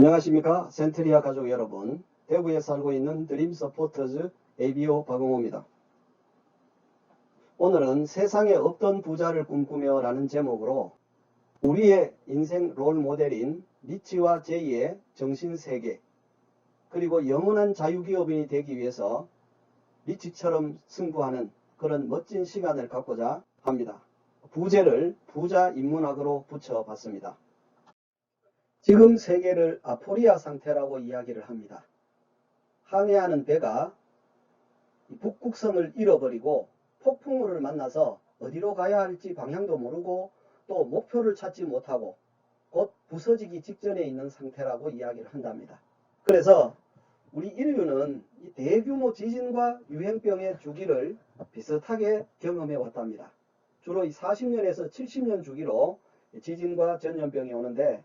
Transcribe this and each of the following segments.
안녕하십니까 센트리아 가족 여러분, 대구에 살고 있는 드림 서포터즈 ABO 박용호입니다. 오늘은 세상에 없던 부자를 꿈꾸며 라는 제목으로 우리의 인생 롤 모델인 리치와 제이의 정신세계, 그리고 영원한 자유기업인이 되기 위해서 리치처럼 승부하는 그런 멋진 시간을 갖고자 합니다. 부제를 부자 인문학으로 붙여봤습니다. 지금 세계를 아포리아 상태라고 이야기를 합니다. 항해하는 배가 북극성을 잃어버리고 폭풍우를 만나서 어디로 가야 할지 방향도 모르고 또 목표를 찾지 못하고 곧 부서지기 직전에 있는 상태라고 이야기를 한답니다. 그래서 우리 인류는 이 대규모 지진과 유행병의 주기를 비슷하게 경험해 왔답니다. 주로 이 40년에서 70년 주기로 지진과 전염병이 오는데,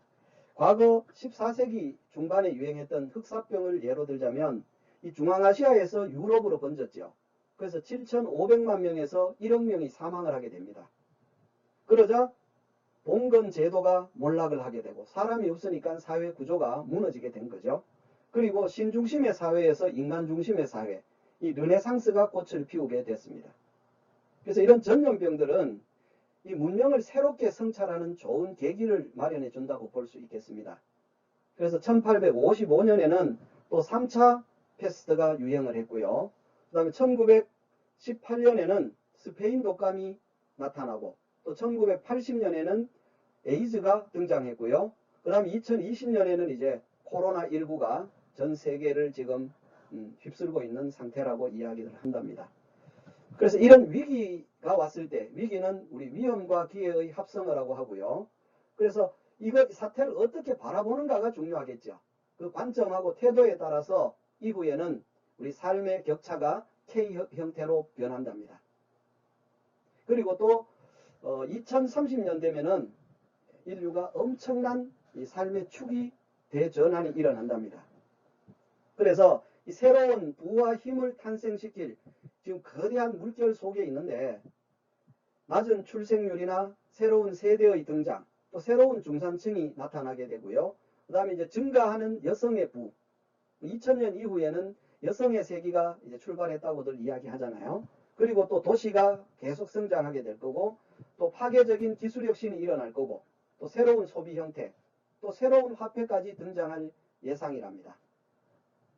과거 14세기 중반에 유행했던 흑사병을 예로 들자면 이 중앙아시아에서 유럽으로 번졌죠. 그래서 7,500만 명에서 1억 명이 사망을 하게 됩니다. 그러자 봉건 제도가 몰락을 하게 되고 사람이 없으니까 사회 구조가 무너지게 된 거죠. 그리고 신중심의 사회에서 인간 중심의 사회, 이 르네상스가 꽃을 피우게 됐습니다. 그래서 이런 전염병들은 이 문명을 새롭게 성찰하는 좋은 계기를 마련해 준다고 볼 수 있겠습니다. 그래서 1855년에는 또 3차 패스트가 유행을 했고요. 그 다음에 1918년에는 스페인 독감이 나타나고, 또 1980년에는 에이즈가 등장했고요. 그 다음에 2020년에는 이제 코로나19가 전 세계를 지금 휩쓸고 있는 상태라고 이야기를 한답니다. 그래서 이런 위기가 왔을 때, 위기는 우리 위험과 기회의 합성어라고 하고요. 그래서 이거 사태를 어떻게 바라보는가가 중요하겠죠. 그 관점하고 태도에 따라서 이후에는 우리 삶의 격차가 K 형태로 변한답니다. 그리고 또 2030년 되면은 인류가 엄청난 이 삶의 축이 대전환이 일어난답니다. 그래서 이 새로운 부와 힘을 탄생시킬 지금 거대한 물결 속에 있는데, 낮은 출생률이나 새로운 세대의 등장, 또 새로운 중산층이 나타나게 되고요. 그 다음에 이제 증가하는 여성의 부, 2000년 이후에는 여성의 세기가 이제 출발했다고들 이야기하잖아요. 그리고 또 도시가 계속 성장하게 될 거고, 또 파괴적인 기술 혁신이 일어날 거고, 또 새로운 소비 형태, 또 새로운 화폐까지 등장할 예상이랍니다.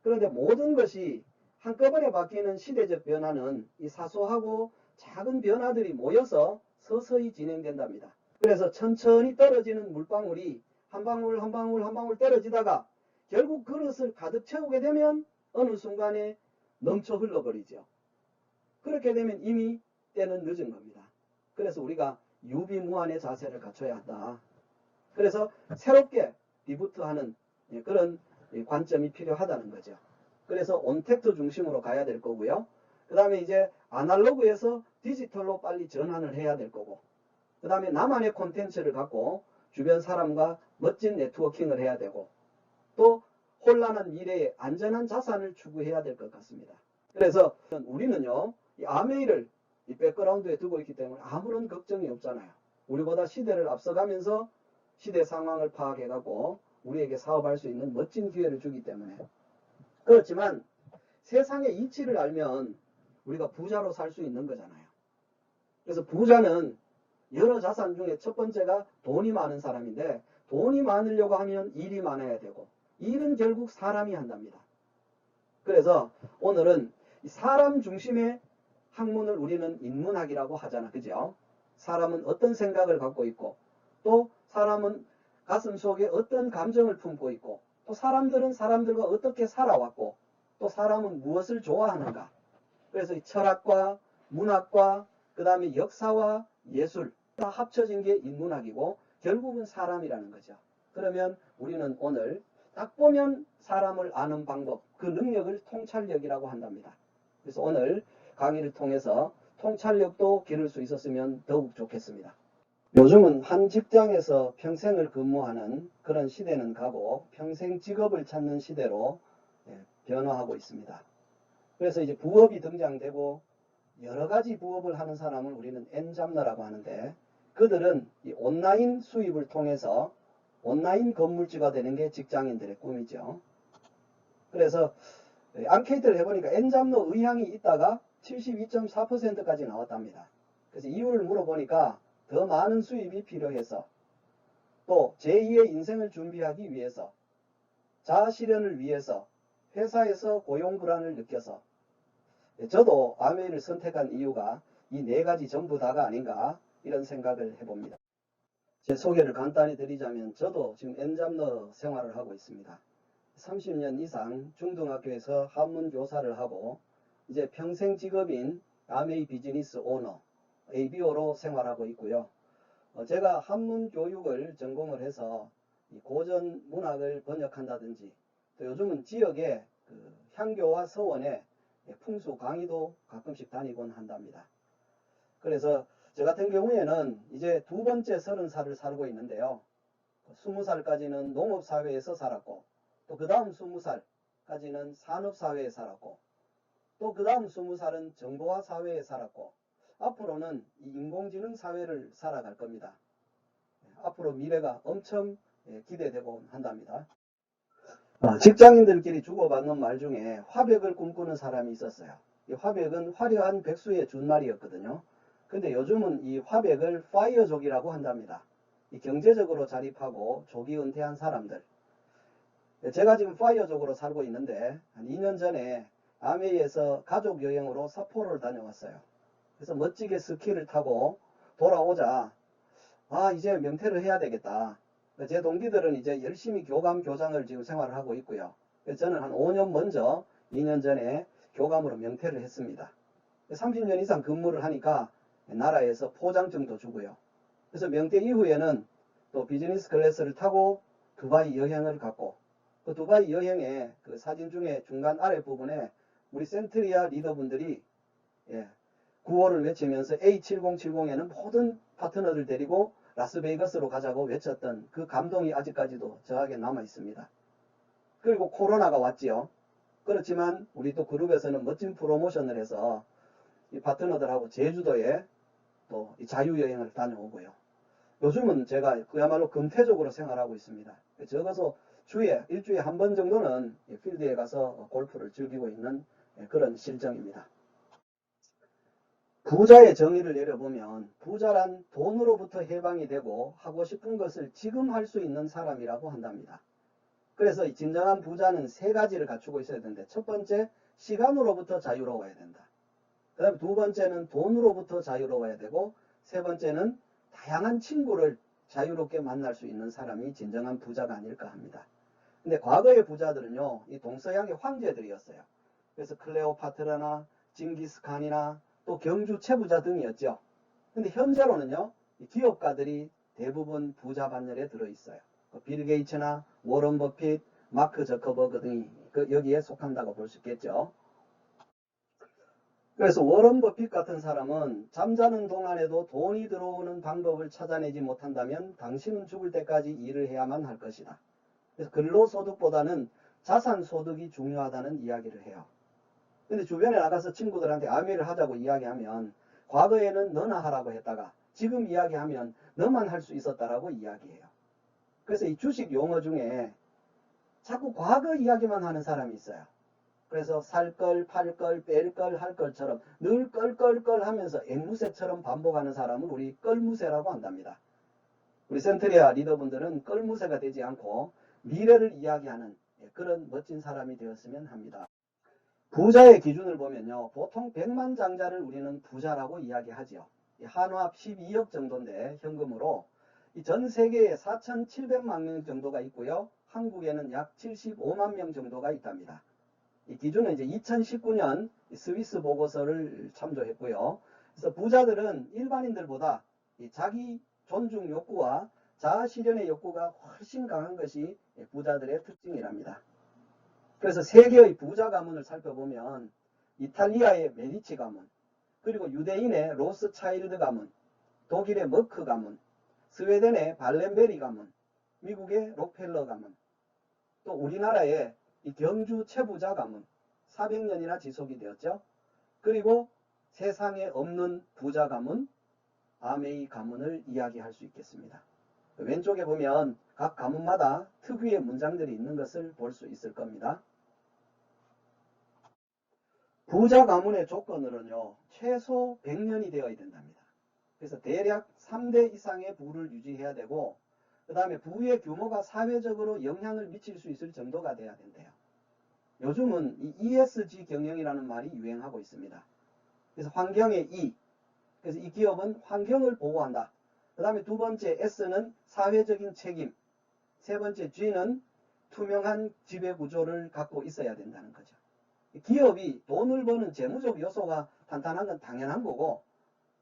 그런데 모든 것이 한꺼번에 바뀌는 시대적 변화는 이 사소하고 작은 변화들이 모여서 서서히 진행된답니다. 그래서 천천히 떨어지는 물방울이 한 방울 한 방울 한 방울 떨어지다가 결국 그릇을 가득 채우게 되면 어느 순간에 넘쳐 흘러버리죠. 그렇게 되면 이미 때는 늦은 겁니다. 그래서 우리가 유비무환의 자세를 갖춰야 한다. 그래서 새롭게 리부트하는 그런 관점이 필요하다는 거죠. 그래서 온택트 중심으로 가야 될 거고요. 그 다음에 이제 아날로그에서 디지털로 빨리 전환을 해야 될 거고, 그 다음에 나만의 콘텐츠를 갖고 주변 사람과 멋진 네트워킹을 해야 되고, 또 혼란한 미래에 안전한 자산을 추구해야 될 것 같습니다. 그래서 우리는요, 이 아메이를 이 백그라운드에 두고 있기 때문에 아무런 걱정이 없잖아요. 우리보다 시대를 앞서가면서 시대 상황을 파악해가고 우리에게 사업할 수 있는 멋진 기회를 주기 때문에. 그렇지만 세상의 이치를 알면 우리가 부자로 살 수 있는 거잖아요. 그래서 부자는 여러 자산 중에 첫 번째가 돈이 많은 사람인데, 돈이 많으려고 하면 일이 많아야 되고, 일은 결국 사람이 한답니다. 그래서 오늘은 사람 중심의 학문을 우리는 인문학이라고 하잖아, 그죠? 사람은 어떤 생각을 갖고 있고, 또 사람은 가슴 속에 어떤 감정을 품고 있고, 또 사람들은 사람들과 어떻게 살아왔고, 또 사람은 무엇을 좋아하는가. 그래서 이 철학과 문학과 그 다음에 역사와 예술 다 합쳐진 게 인문학이고 결국은 사람이라는 거죠. 그러면 우리는 오늘 딱 보면 사람을 아는 방법, 그 능력을 통찰력이라고 한답니다. 그래서 오늘 강의를 통해서 통찰력도 기를 수 있었으면 더욱 좋겠습니다. 요즘은 한 직장에서 평생을 근무하는 그런 시대는 가고 평생 직업을 찾는 시대로 변화하고 있습니다. 그래서 이제 부업이 등장되고 여러 가지 부업을 하는 사람을 우리는 엔잡러라고 하는데, 그들은 이 온라인 수입을 통해서 온라인 건물주가 되는 게 직장인들의 꿈이죠. 그래서 앙케이트를 해보니까 N잡로 의향이 있다가 72.4%까지 나왔답니다. 그래서 이유를 물어보니까 더 많은 수입이 필요해서, 또 제2의 인생을 준비하기 위해서, 자아 실현을 위해서, 회사에서 고용 불안을 느껴서, 저도 아메이를 선택한 이유가 이 네 가지 전부 다가 아닌가 이런 생각을 해봅니다. 제 소개를 간단히 드리자면 저도 지금 N잡러 생활을 하고 있습니다. 30년 이상 중등학교에서 한문 교사를 하고 이제 평생 직업인 아메이 비즈니스 오너 ABO로 생활하고 있고요. 제가 한문 교육을 전공을 해서 고전 문학을 번역한다든지, 또 요즘은 지역의 향교와 서원에 풍수 강의도 가끔씩 다니곤 한답니다. 그래서 저 같은 경우에는 이제 두 번째 30살을 살고 있는데요. 20살까지는 농업사회에서 살았고, 또 그 다음 20살까지는 산업사회에 살았고, 또 그 다음 20살은 정보화 사회에 살았고, 앞으로는 이 인공지능 사회를 살아갈 겁니다. 앞으로 미래가 엄청 기대되고 한답니다. 직장인들끼리 주고받는 말 중에 화백을 꿈꾸는 사람이 있었어요. 이 화백은 화려한 백수의 준말이었거든요. 근데 요즘은 이 화백을 파이어족이라고 한답니다. 이 경제적으로 자립하고 조기 은퇴한 사람들. 제가 지금 파이어족으로 살고 있는데 한 2년 전에 아메이에서 가족 여행으로 삿포로를 다녀왔어요. 그래서 멋지게 스키를 타고 돌아오자 이제 명퇴를 해야 되겠다. 제 동기들은 이제 열심히 교감 교장을 지금 생활을 하고 있고요. 그래서 저는 한 5년 먼저 2년 전에 교감으로 명퇴를 했습니다. 30년 이상 근무를 하니까 나라에서 포장증도 주고요. 그래서 명퇴 이후에는 또 비즈니스 클래스를 타고 두바이 여행을 갔고, 그 두바이 여행의 그 사진 중에 중간 아랫부분에 우리 센트리아 리더분들이 구호를 외치면서 A7070에는 모든 파트너를 데리고 라스베이거스로 가자고 외쳤던 그 감동이 아직까지도 저에게 남아 있습니다. 그리고 코로나가 왔지요. 그렇지만 우리 또 그룹에서는 멋진 프로모션을 해서 이 파트너들하고 제주도에 또 이 자유여행을 다녀오고요. 요즘은 제가 그야말로 금태적으로 생활하고 있습니다. 적어서 일주일에 한 번 정도는 필드에 가서 골프를 즐기고 있는 그런 실정입니다. 부자의 정의를 내려보면 부자란 돈으로부터 해방이 되고 하고 싶은 것을 지금 할 수 있는 사람이라고 한답니다. 그래서 진정한 부자는 세 가지를 갖추고 있어야 되는데, 첫 번째, 시간으로부터 자유로워야 된다. 그 다음에 두 번째는 돈으로부터 자유로워야 되고, 세 번째는 다양한 친구를 자유롭게 만날 수 있는 사람이 진정한 부자가 아닐까 합니다. 근데 과거의 부자들은요, 이 동서양의 황제들이었어요. 그래서 클레오파트라나 징기스칸이나 또 경주 채부자 등이었죠. 근데 현재로는요, 이 기업가들이 대부분 부자 반열에 들어있어요. 빌 게이츠나 워런 버핏, 마크 저커버그 등이 여기에 속한다고 볼 수 있겠죠. 그래서 워런 버핏 같은 사람은 잠자는 동안에도 돈이 들어오는 방법을 찾아내지 못한다면 당신은 죽을 때까지 일을 해야만 할 것이다. 그래서 근로소득보다는 자산소득이 중요하다는 이야기를 해요. 근데 주변에 나가서 친구들한테 아메이를 하자고 이야기하면 과거에는 너나 하라고 했다가 지금 이야기하면 너만 할 수 있었다라고 이야기해요. 그래서 이 주식 용어 중에 자꾸 과거 이야기만 하는 사람이 있어요. 그래서 살 걸, 팔 걸, 뺄 걸, 할 걸처럼 늘 껄껄껄 하면서 앵무새처럼 반복하는 사람을 우리 껄무새라고 한답니다. 우리 센트리아 리더분들은 껄무새가 되지 않고 미래를 이야기하는 그런 멋진 사람이 되었으면 합니다. 부자의 기준을 보면요, 보통 100만 장자를 우리는 부자라고 이야기하지요. 한화합 12억 정도인데 현금으로 전 세계에 4,700만 명 정도가 있고요, 한국에는 약 75만 명 정도가 있답니다. 이 기준은 이제 2019년 스위스 보고서를 참조했고요. 그래서 부자들은 일반인들보다 자기 존중 욕구와 자아 실현의 욕구가 훨씬 강한 것이 부자들의 특징이랍니다. 그래서 세계의 부자 가문을 살펴보면 이탈리아의 메디치 가문, 그리고 유대인의 로스차일드 가문, 독일의 머크 가문, 스웨덴의 발렌베리 가문, 미국의 록펠러 가문, 또 우리나라의 이 경주 최부자 가문 400년이나 지속이 되었죠. 그리고 세상에 없는 부자 가문 아메이 가문을 이야기할 수 있겠습니다. 왼쪽에 보면 각 가문마다 특유의 문장들이 있는 것을 볼 수 있을 겁니다. 부자 가문의 조건으로는요, 최소 100년이 되어야 된답니다. 그래서 대략 3대 이상의 부를 유지해야 되고, 그 다음에 부의 규모가 사회적으로 영향을 미칠 수 있을 정도가 돼야 된대요. 요즘은 이 ESG 경영이라는 말이 유행하고 있습니다. 그래서 환경의 E, 그래서 이 기업은 환경을 보호한다. 그 다음에 두 번째 S는 사회적인 책임, 세 번째 G는 투명한 지배구조를 갖고 있어야 된다는 거죠. 기업이 돈을 버는 재무적 요소가 탄탄한 건 당연한 거고,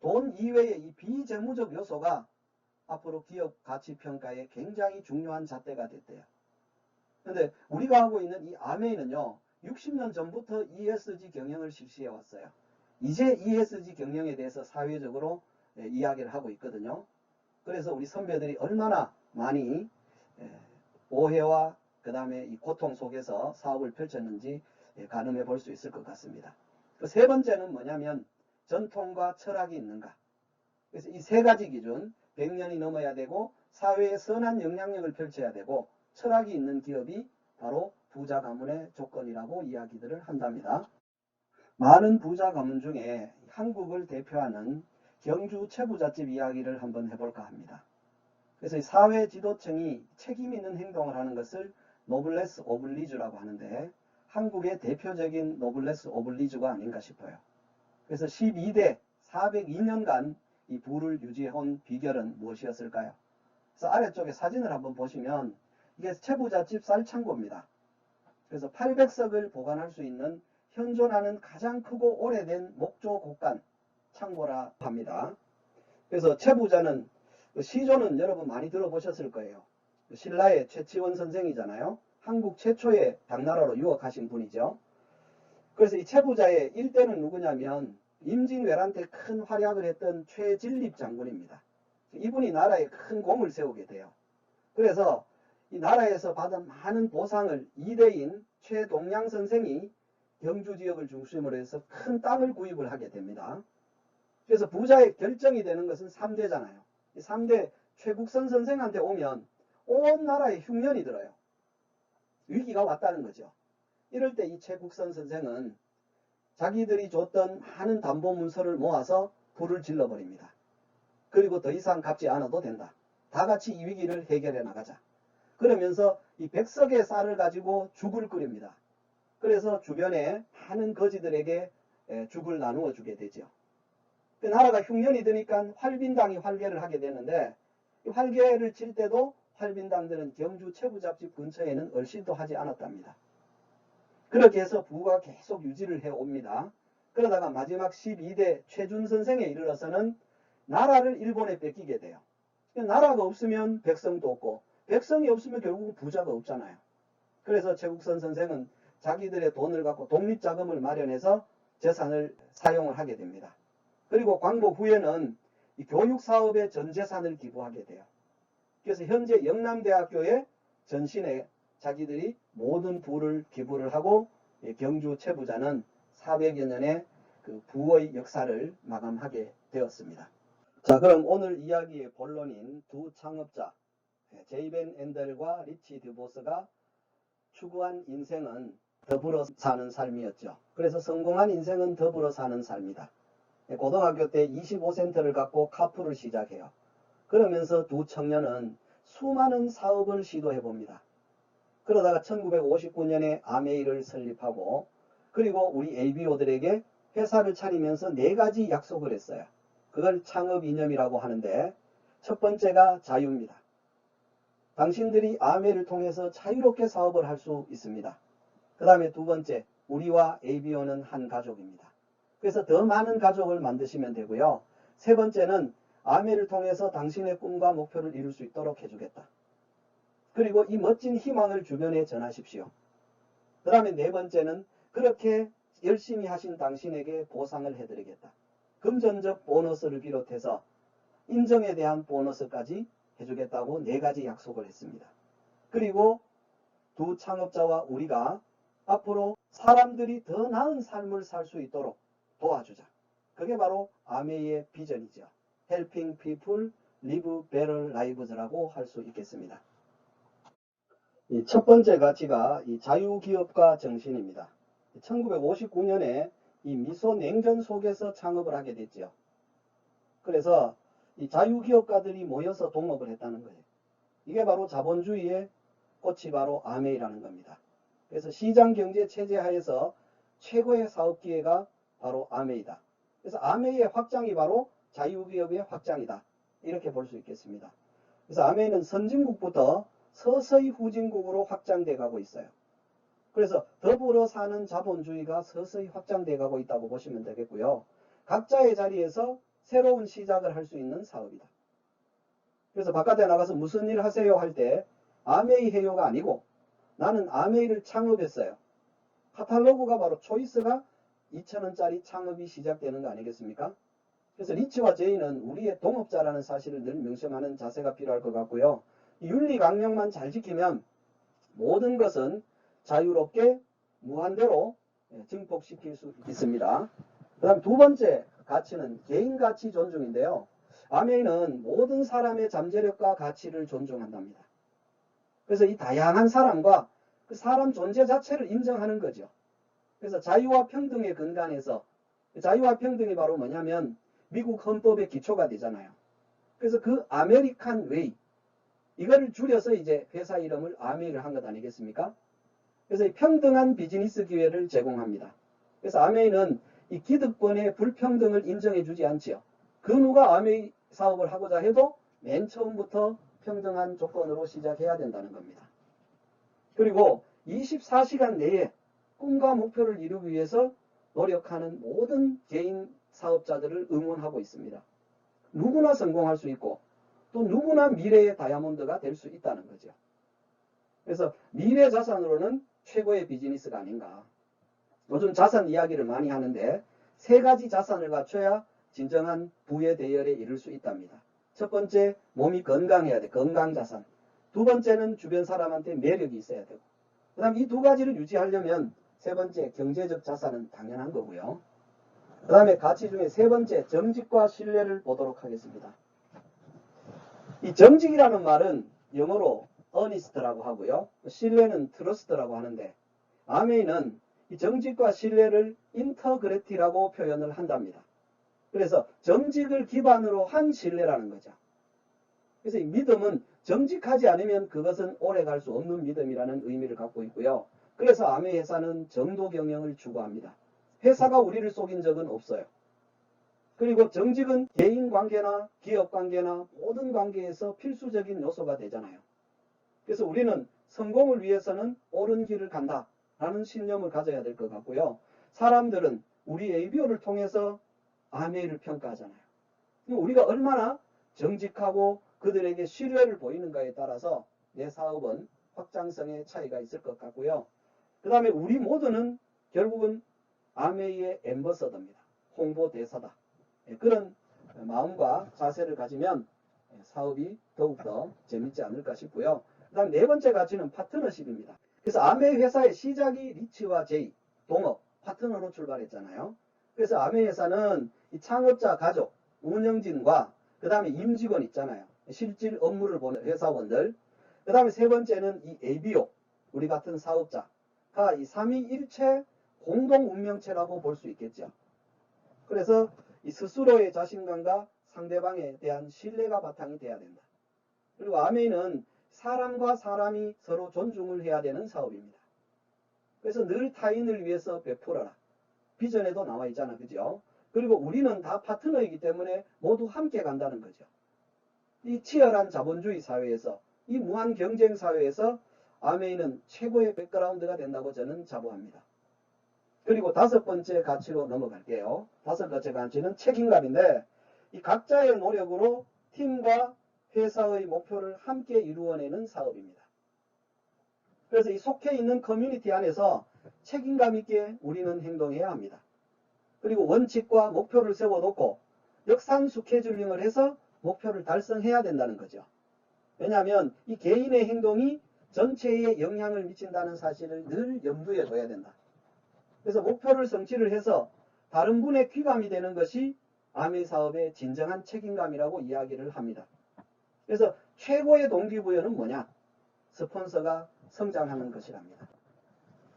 돈 이외의 이 비재무적 요소가 앞으로 기업 가치평가에 굉장히 중요한 잣대가 됐대요. 그런데 우리가 하고 있는 이 아메이는요, 60년 전부터 ESG 경영을 실시해 왔어요. 이제 ESG 경영에 대해서 사회적으로 이야기를 하고 있거든요. 그래서 우리 선배들이 얼마나 많이 오해와 그 다음에 이 고통 속에서 사업을 펼쳤는지 가늠해 볼 수 있을 것 같습니다. 그 세 번째는 뭐냐면 전통과 철학이 있는가. 그래서 이 세 가지 기준, 100년이 넘어야 되고 사회에 선한 영향력을 펼쳐야 되고 철학이 있는 기업이 바로 부자 가문의 조건이라고 이야기들을 한답니다. 많은 부자 가문 중에 한국을 대표하는 경주 최부잣집 이야기를 한번 해볼까 합니다. 그래서 사회 지도층이 책임 있는 행동을 하는 것을 노블레스 오블리주라고 하는데 한국의 대표적인 노블레스 오블리주가 아닌가 싶어요. 그래서 12대 402년간 이 부를 유지해온 비결은 무엇이었을까요? 그래서 아래쪽에 사진을 한번 보시면 이게 최부잣집 쌀창고입니다. 그래서 800석을 보관할 수 있는 현존하는 가장 크고 오래된 목조 곡간 창고라 합니다. 그래서 최부자는 시조는 여러분 많이 들어보셨을 거예요. 신라의 최치원 선생이잖아요. 한국 최초의 당나라로 유학하신 분이죠. 그래서 이 최부자의 일대는 누구냐면 임진왜란 때 큰 활약을 했던 최진립 장군입니다. 이분이 나라에 큰 공을 세우게 돼요. 그래서 이 나라에서 받은 많은 보상을 이대인 최동양 선생이 경주 지역을 중심으로 해서 큰 땅을 구입을 하게 됩니다. 그래서 부자의 결정이 되는 것은 3대잖아요. 이 3대 최국선 선생한테 오면 온 나라에 흉년이 들어요. 위기가 왔다는 거죠. 이럴 때 이 최국선 선생은 자기들이 줬던 많은 담보 문서를 모아서 불을 질러버립니다. 그리고 더 이상 갚지 않아도 된다. 다 같이 이 위기를 해결해 나가자. 그러면서 이 100석의 쌀을 가지고 죽을 끓입니다. 그래서 주변에 많은 거지들에게 죽을 나누어 주게 되죠. 그 나라가 흉년이 드니까 활빈당이 활개를 하게 되는데 이 활개를 칠 때도 활빈당들은 경주 최부잣집 근처에는 얼씬도 하지 않았답니다. 그렇게 해서 부가 계속 유지를 해옵니다. 그러다가 마지막 12대 최준 선생에 이르러서는 나라를 일본에 뺏기게 돼요. 나라가 없으면 백성도 없고 백성이 없으면 결국 부자가 없잖아요. 그래서 최국선 선생은 자기들의 돈을 갖고 독립자금을 마련해서 재산을 사용을 하게 됩니다. 그리고 광복 후에는 이 교육사업에 전 재산을 기부하게 돼요. 그래서 현재 영남대학교에 전신에 자기들이 모든 부를 기부를 하고 경주 최부자는 400여 년의 그 부의 역사를 마감하게 되었습니다. 자, 그럼 오늘 이야기의 본론인 두 창업자 제이벤 엔델과 리치 드보스가 추구한 인생은 더불어 사는 삶이었죠. 그래서 성공한 인생은 더불어 사는 삶이다. 고등학교 때 25센트를 갖고 카풀을 시작해요. 그러면서 두 청년은 수많은 사업을 시도해 봅니다. 그러다가 1959년에 아메이를 설립하고 그리고 우리 ABO들에게 회사를 차리면서 4가지 약속을 했어요. 그걸 창업 이념이라고 하는데 첫 번째가 자유입니다. 당신들이 아메이를 통해서 자유롭게 사업을 할 수 있습니다. 그 다음에 두 번째, 우리와 ABO는 한 가족입니다. 그래서 더 많은 가족을 만드시면 되고요. 세 번째는 아메이를 통해서 당신의 꿈과 목표를 이룰 수 있도록 해주겠다. 그리고 이 멋진 희망을 주변에 전하십시오. 그 다음에 네 번째는 그렇게 열심히 하신 당신에게 보상을 해드리겠다. 금전적 보너스를 비롯해서 인정에 대한 보너스까지 해주겠다고 4가지 약속을 했습니다. 그리고 두 창업자와 우리가 앞으로 사람들이 더 나은 삶을 살 수 있도록 도와주자. 그게 바로 아메이의 비전이죠. Helping people live better lives라고 할 수 있겠습니다. 이 첫 번째 가치가 이 자유기업가 정신입니다. 1959년에 이 미소 냉전 속에서 창업을 하게 됐죠. 그래서 이 자유기업가들이 모여서 동업을 했다는 거예요. 이게 바로 자본주의의 꽃이 바로 아메이라는 겁니다. 그래서 시장경제 체제 하에서 최고의 사업 기회가 바로 아메이다. 그래서 아메이의 확장이 바로 자유기업의 확장이다. 이렇게 볼 수 있겠습니다. 그래서 아메이는 선진국부터 서서히 후진국으로 확장돼 가고 있어요. 그래서 더불어 사는 자본주의가 서서히 확장돼 가고 있다고 보시면 되겠고요. 각자의 자리에서 새로운 시작을 할 수 있는 사업이다. 그래서 바깥에 나가서 무슨 일 하세요 할 때 아메이 해요가 아니고 나는 아메이를 창업했어요. 카탈로그가 바로 초이스가 2,000원짜리 창업이 시작되는 거 아니겠습니까? 그래서 리치와 제이는 우리의 동업자라는 사실을 늘 명심하는 자세가 필요할 것 같고요. 윤리 강령만 잘 지키면 모든 것은 자유롭게 무한대로 증폭시킬 수 있습니다. 그 다음 두 번째 가치는 개인 가치 존중인데요. 아메이는 모든 사람의 잠재력과 가치를 존중한답니다. 그래서 이 다양한 사람과 그 사람 존재 자체를 인정하는 거죠. 그래서 자유와 평등의 근간에서 자유와 평등이 바로 뭐냐면 미국 헌법의 기초가 되잖아요. 그래서 그 아메리칸 웨이 이거를 줄여서 이제 회사 이름을 아메이를 한 것 아니겠습니까? 그래서 이 평등한 비즈니스 기회를 제공합니다. 그래서 아메이는 이 기득권의 불평등을 인정해 주지 않지요. 그 누가 아메이 사업을 하고자 해도 맨 처음부터 평등한 조건으로 시작해야 된다는 겁니다. 그리고 24시간 내에 꿈과 목표를 이루기 위해서 노력하는 모든 개인 사업자들을 응원하고 있습니다. 누구나 성공할 수 있고 또 누구나 미래의 다이아몬드가 될 수 있다는 거죠. 그래서 미래 자산으로는 최고의 비즈니스가 아닌가. 요즘 자산 이야기를 많이 하는데 세 가지 자산을 갖춰야 진정한 부의 대열에 이를 수 있답니다. 첫 번째, 몸이 건강해야 돼. 건강자산. 두 번째는 주변 사람한테 매력이 있어야 되고. 그 다음 이 두 가지를 유지하려면 세 번째, 경제적 자산은 당연한 거고요. 그 다음에 가치 중에 세 번째, 정직과 신뢰를 보도록 하겠습니다. 이 정직이라는 말은 영어로 honest라고 하고요. 신뢰는 trust라고 하는데 아메이는 이 정직과 신뢰를 인터그레티라고 표현을 한답니다. 그래서 정직을 기반으로 한 신뢰라는 거죠. 그래서 이 믿음은 정직하지 않으면 그것은 오래 갈 수 없는 믿음이라는 의미를 갖고 있고요. 그래서 아메이 회사는 정도 경영을 추구합니다. 회사가 우리를 속인 적은 없어요. 그리고 정직은 개인 관계나 기업 관계나 모든 관계에서 필수적인 요소가 되잖아요. 그래서 우리는 성공을 위해서는 옳은 길을 간다라는 신념을 가져야 될 것 같고요. 사람들은 우리 ABO를 통해서 아메이를 평가하잖아요. 우리가 얼마나 정직하고 그들에게 신뢰를 보이는가에 따라서 내 사업은 확장성의 차이가 있을 것 같고요. 그 다음에 우리 모두는 결국은 아메이의 앰버서더입니다. 홍보대사다. 그런 마음과 자세를 가지면 사업이 더욱더 재밌지 않을까 싶고요. 그 다음 네 번째 가치는 파트너십입니다. 그래서 아메이 회사의 시작이 리치와 제이, 동업, 파트너로 출발했잖아요. 그래서 아메이 회사는 이 창업자 가족, 운영진과 그 다음에 임직원 있잖아요. 실질 업무를 보는 회사원들. 그 다음에 세 번째는 이 ABO, 우리 같은 사업자가 이 삼위일체 공동 운명체라고 볼 수 있겠죠. 그래서 이 스스로의 자신감과 상대방에 대한 신뢰가 바탕이 돼야 된다. 그리고 아메이는 사람과 사람이 서로 존중을 해야 되는 사업입니다. 그래서 늘 타인을 위해서 베풀어라. 비전에도 나와 있잖아. 그죠? 그리고 우리는 다 파트너이기 때문에 모두 함께 간다는 거죠. 이 치열한 자본주의 사회에서 이 무한 경쟁 사회에서 아메이는 최고의 백그라운드가 된다고 저는 자부합니다. 그리고 다섯 번째 가치로 넘어갈게요. 다섯 번째 가치는 책임감인데 이 각자의 노력으로 팀과 회사의 목표를 함께 이루어내는 사업입니다. 그래서 이 속해 있는 커뮤니티 안에서 책임감 있게 우리는 행동해야 합니다. 그리고 원칙과 목표를 세워놓고 역산 스케줄링을 해서 목표를 달성해야 된다는 거죠. 왜냐하면 이 개인의 행동이 전체에 영향을 미친다는 사실을 늘 염두에 둬야 된다. 그래서 목표를 성취를 해서 다른 분의 귀감이 되는 것이 아메이 사업의 진정한 책임감이라고 이야기를 합니다. 그래서 최고의 동기부여는 뭐냐? 스폰서가 성장하는 것이랍니다.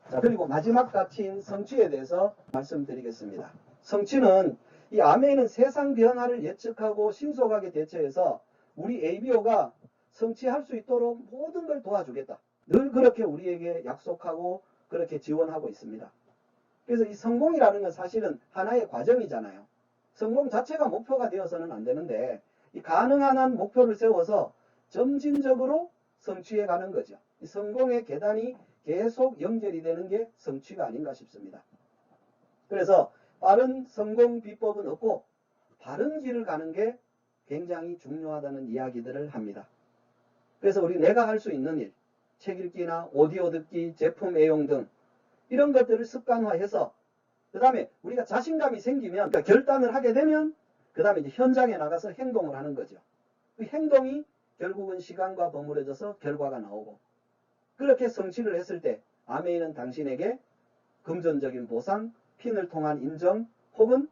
자, 그리고 마지막 가치인 성취에 대해서 말씀드리겠습니다. 성취는 이 아멘은 세상 변화를 예측하고 신속하게 대처해서 우리 ABO가 성취할 수 있도록 모든 걸 도와주겠다. 늘 그렇게 우리에게 약속하고 그렇게 지원하고 있습니다. 그래서 이 성공이라는 건 사실은 하나의 과정이잖아요. 성공 자체가 목표가 되어서는 안 되는데 이 가능한 한 목표를 세워서 점진적으로 성취해 가는 거죠. 이 성공의 계단이 계속 연결이 되는 게 성취가 아닌가 싶습니다. 그래서 빠른 성공 비법은 없고 바른 길을 가는 게 굉장히 중요하다는 이야기들을 합니다. 그래서 내가 할 수 있는 일, 책 읽기나 오디오 듣기, 제품 애용 등 이런 것들을 습관화해서 그 다음에 우리가 자신감이 생기면 그러니까 결단을 하게 되면 그 다음에 이제 현장에 나가서 행동을 하는 거죠. 그 행동이 결국은 시간과 버무려져서 결과가 나오고 그렇게 성취를 했을 때 아멘은 당신에게 금전적인 보상, 핀을 통한 인정 혹은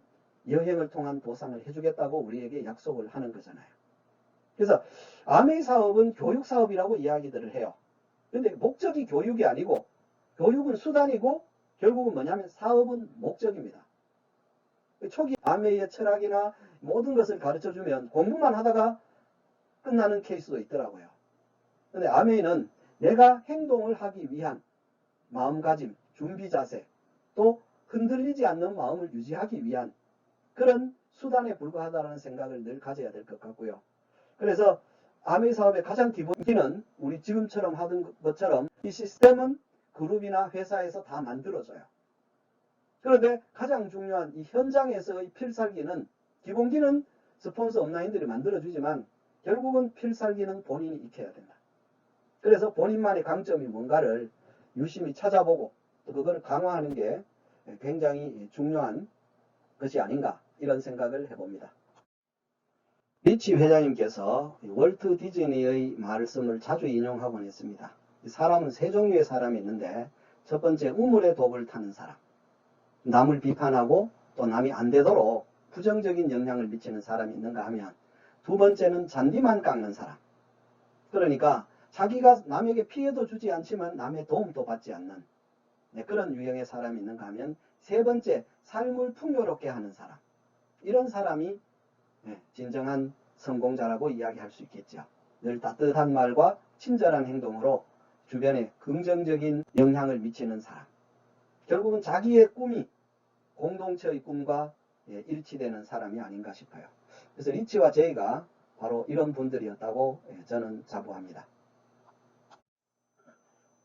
여행을 통한 보상을 해주겠다고 우리에게 약속을 하는 거잖아요. 그래서 아멘 사업은 교육 사업이라고 이야기들을 해요. 그런데 목적이 교육이 아니고 교육은 수단이고 결국은 뭐냐면 사업은 목적입니다. 초기 아메이의 철학이나 모든 것을 가르쳐주면 공부만 하다가 끝나는 케이스도 있더라고요. 그런데 아메이는 내가 행동을 하기 위한 마음가짐, 준비 자세, 또 흔들리지 않는 마음을 유지하기 위한 그런 수단에 불과하다는 생각을 늘 가져야 될 것 같고요. 그래서 아메이 사업의 가장 기본기는 우리 지금처럼 하던 것처럼 이 시스템은 그룹이나 회사에서 다 만들어져요. 그런데 가장 중요한 이 현장에서의 필살기는 기본기는 스폰서 업라인들이 만들어주지만 결국은 필살기는 본인이 익혀야 된다. 그래서 본인만의 강점이 뭔가를 유심히 찾아보고 또 그걸 강화하는 게 굉장히 중요한 것이 아닌가 이런 생각을 해봅니다. 리치 회장님께서 월트 디즈니의 말씀을 자주 인용하곤 했습니다. 사람은 세 종류의 사람이 있는데 첫 번째 우물에 독을 타는 사람, 남을 비판하고 또 남이 안 되도록 부정적인 영향을 미치는 사람이 있는가 하면 두 번째는 잔디만 깎는 사람, 그러니까 자기가 남에게 피해도 주지 않지만 남의 도움도 받지 않는 그런 유형의 사람이 있는가 하면 세 번째 삶을 풍요롭게 하는 사람, 이런 사람이 진정한 성공자라고 이야기할 수 있겠죠. 늘 따뜻한 말과 친절한 행동으로 주변에 긍정적인 영향을 미치는 사람, 결국은 자기의 꿈이 공동체의 꿈과 일치되는 사람이 아닌가 싶어요. 그래서 리치와 제이가 바로 이런 분들이었다고 저는 자부합니다.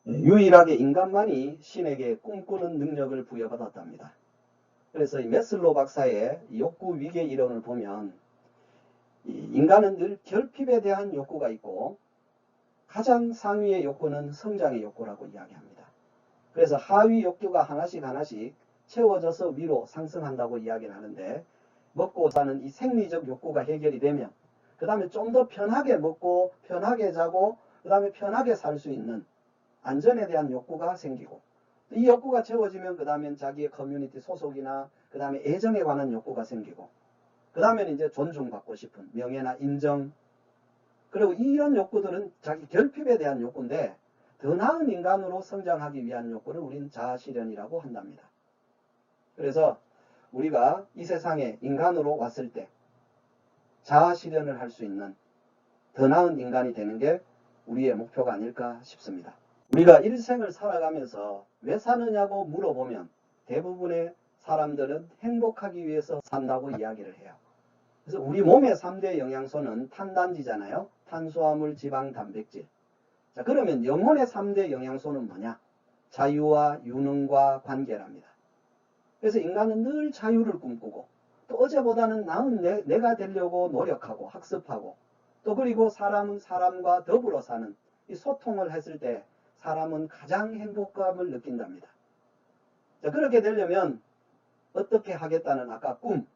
유일하게 인간만이 신에게 꿈꾸는 능력을 부여받았답니다. 그래서 이 메슬로 박사의 욕구 위계 이론을 보면 인간은 늘 결핍에 대한 욕구가 있고 가장 상위의 욕구는 성장의 욕구라고 이야기합니다. 그래서 하위 욕구가 하나씩 채워져서 위로 상승한다고 이야기를 하는데 먹고 사는 이 생리적 욕구가 해결이 되면 그 다음에 좀 더 편하게 먹고 편하게 자고 그 다음에 편하게 살 수 있는 안전에 대한 욕구가 생기고 이 욕구가 채워지면 그 다음엔 자기의 커뮤니티 소속이나 그 다음에 애정에 관한 욕구가 생기고 그 다음에는 이제 존중받고 싶은 명예나 인정, 그리고 이런 욕구들은 자기 결핍에 대한 욕구인데 더 나은 인간으로 성장하기 위한 욕구를 우리는 자아실현이라고 한답니다. 그래서 우리가 이 세상에 인간으로 왔을 때 자아실현을 할 수 있는 더 나은 인간이 되는 게 우리의 목표가 아닐까 싶습니다. 우리가 일생을 살아가면서 왜 사느냐고 물어보면 대부분의 사람들은 행복하기 위해서 산다고 이야기를 해요. 그래서 우리 몸의 3대 영양소는 탄단지잖아요. 탄수화물, 지방, 단백질. 자, 그러면 영혼의 3대 영양소는 뭐냐? 자유와 유능과 관계랍니다. 그래서 인간은 늘 자유를 꿈꾸고 또 어제보다는 나은 내가 되려고 노력하고 학습하고 또 그리고 사람은 사람과 더불어 사는 이 소통을 했을 때 사람은 가장 행복감을 느낀답니다. 자, 그렇게 되려면 어떻게 하겠다는 아까 꿈,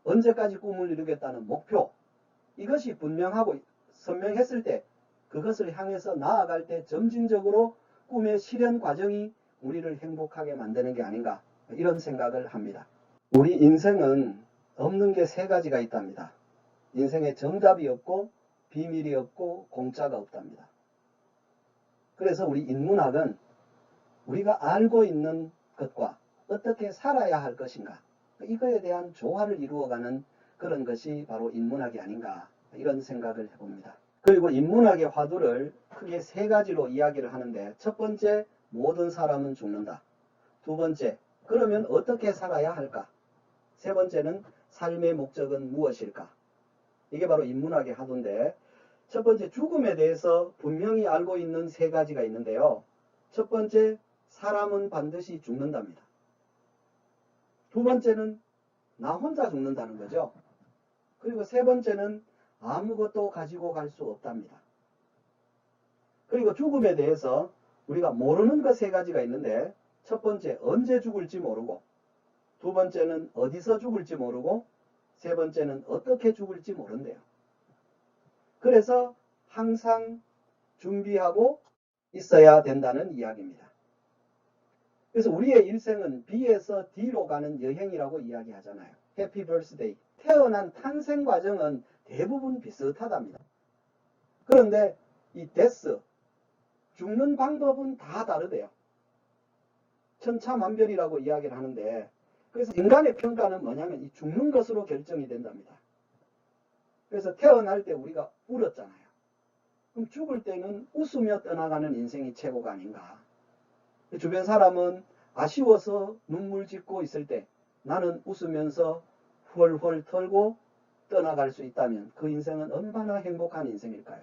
언제까지 꿈을 이루겠다는 목표, 이것이 분명하고 선명했을 때 그것을 향해서 나아갈 때 점진적으로 꿈의 실현 과정이 우리를 행복하게 만드는 게 아닌가 이런 생각을 합니다. 우리 인생은 없는 게 3가지가 있답니다. 인생에 정답이 없고 비밀이 없고 공짜가 없답니다. 그래서 우리 인문학은 우리가 알고 있는 것과 어떻게 살아야 할 것인가, 이거에 대한 조화를 이루어가는 그런 것이 바로 인문학이 아닌가, 이런 생각을 해봅니다. 그리고 인문학의 화두를 크게 세 가지로 이야기를 하는데, 첫 번째, 모든 사람은 죽는다. 두 번째, 그러면 어떻게 살아야 할까? 세 번째는 삶의 목적은 무엇일까? 이게 바로 인문학의 화두인데, 첫 번째, 죽음에 대해서 분명히 알고 있는 세 가지가 있는데요. 첫 번째, 사람은 반드시 죽는답니다. 두 번째는 나 혼자 죽는다는 거죠. 그리고 세 번째는 아무것도 가지고 갈 수 없답니다. 그리고 죽음에 대해서 우리가 모르는 것 세 가지가 있는데, 첫 번째, 언제 죽을지 모르고, 두 번째는 어디서 죽을지 모르고, 세 번째는 어떻게 죽을지 모른대요. 그래서 항상 준비하고 있어야 된다는 이야기입니다. 그래서 우리의 일생은 B에서 D로 가는 여행이라고 이야기하잖아요. 해피 버스데이. 태어난 탄생 과정은 대부분 비슷하답니다. 그런데 이 데스, 죽는 방법은 다 다르대요. 천차만별이라고 이야기를 하는데, 그래서 인간의 평가는 뭐냐면 이 죽는 것으로 결정이 된답니다. 그래서 태어날 때 우리가 울었잖아요. 그럼 죽을 때는 웃으며 떠나가는 인생이 최고가 아닌가. 주변 사람은 아쉬워서 눈물 짓고 있을 때 나는 웃으면서 훌훌 털고 떠나갈 수 있다면 그 인생은 얼마나 행복한 인생일까요?